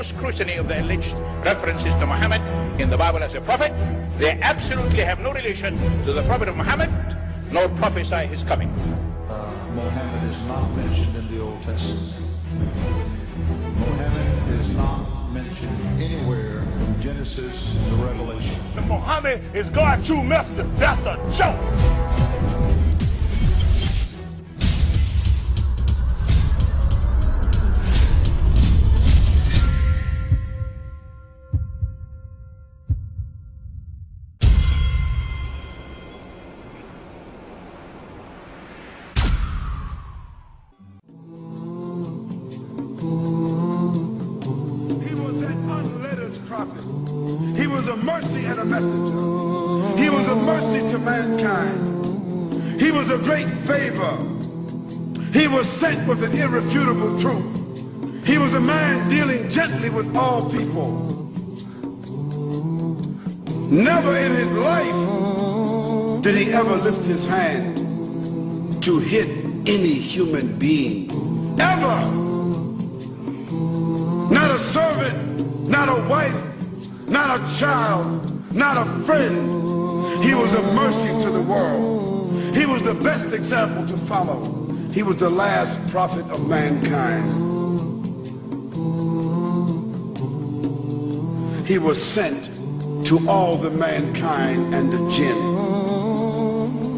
scrutiny of the alleged references to Muhammad in the Bible as a prophet, they absolutely have no relation to the prophet of Muhammad, nor prophesy his coming. Mohammed is not mentioned in the Old Testament. Mohammed is not mentioned anywhere from Genesis to Revelation. Mohammed is God's true messenger. That's a joke. He was a mercy and a messenger. He was a mercy to mankind. He was a great favor. He was sent with an irrefutable truth. He was a man dealing gently with all people. Never in his life did he ever lift his hand to hit any human being. Ever. Not a servant, not a wife, not a child, not a friend. He was a mercy to the world. He was the best example to follow. He was the last prophet of mankind. He was sent to all the mankind and the jinn.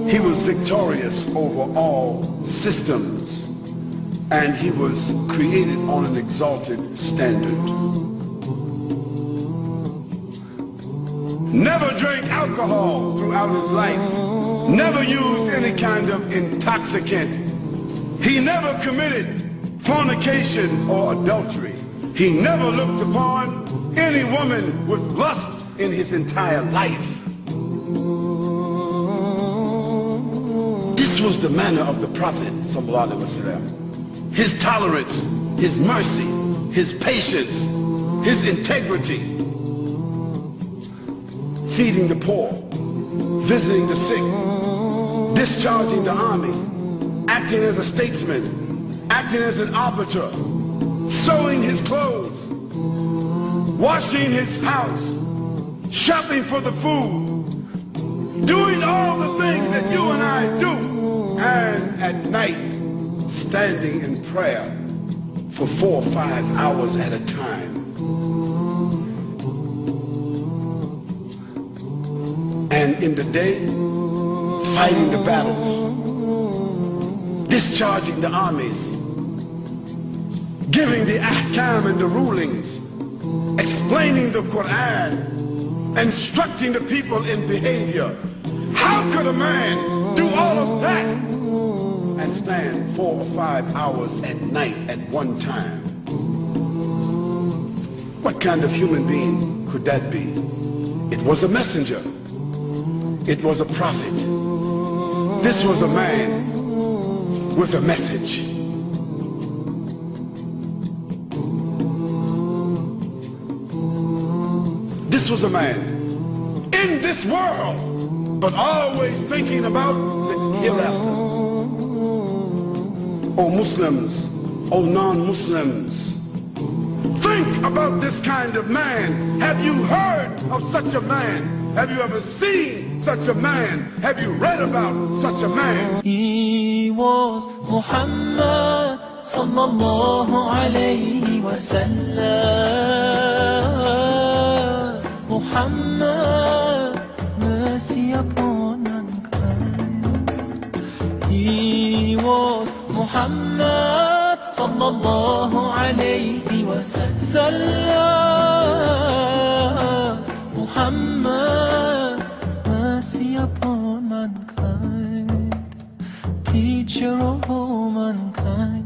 He was victorious over all systems, and he was created on an exalted standard. Never drank alcohol throughout his life. Never used any kind of intoxicant. He never committed fornication or adultery. He never looked upon any woman with lust in his entire life. This was the manner of the Prophet sallallahu alaihi wasallam. His tolerance, his mercy, his patience, his integrity. Feeding the poor, visiting the sick, discharging the army, acting as a statesman, acting as an arbiter, sewing his clothes, washing his house, shopping for the food, doing all the things that you and I do, and at night standing in prayer for 4 or 5 hours at a time. And in the day, fighting the battles, discharging the armies, giving the ahkam and the rulings, explaining the Quran, instructing the people in behavior. How could a man do all of that and stand 4 or 5 hours at night at one time? What kind of human being could that be? It was a messenger. It was a prophet. This was a man with a message. This was a man in this world, but always thinking about the hereafter. Oh Muslims, oh non-Muslims, think about this kind of man. Have you heard of such a man? Have you ever seen such a man? Have you read about such a man? He was Muhammad sallallahu alayhi wa sallam. Muhammad, mercy upon mankind. He was Muhammad sallallahu alayhi wa sallam. Muhammad, mercy upon mankind, teacher of all mankind.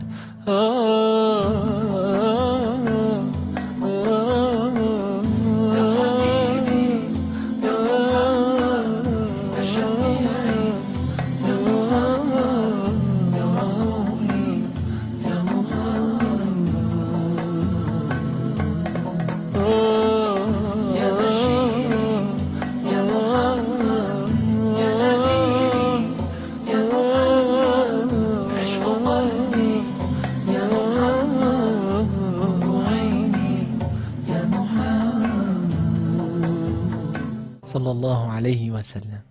صلى الله عليه وسلم.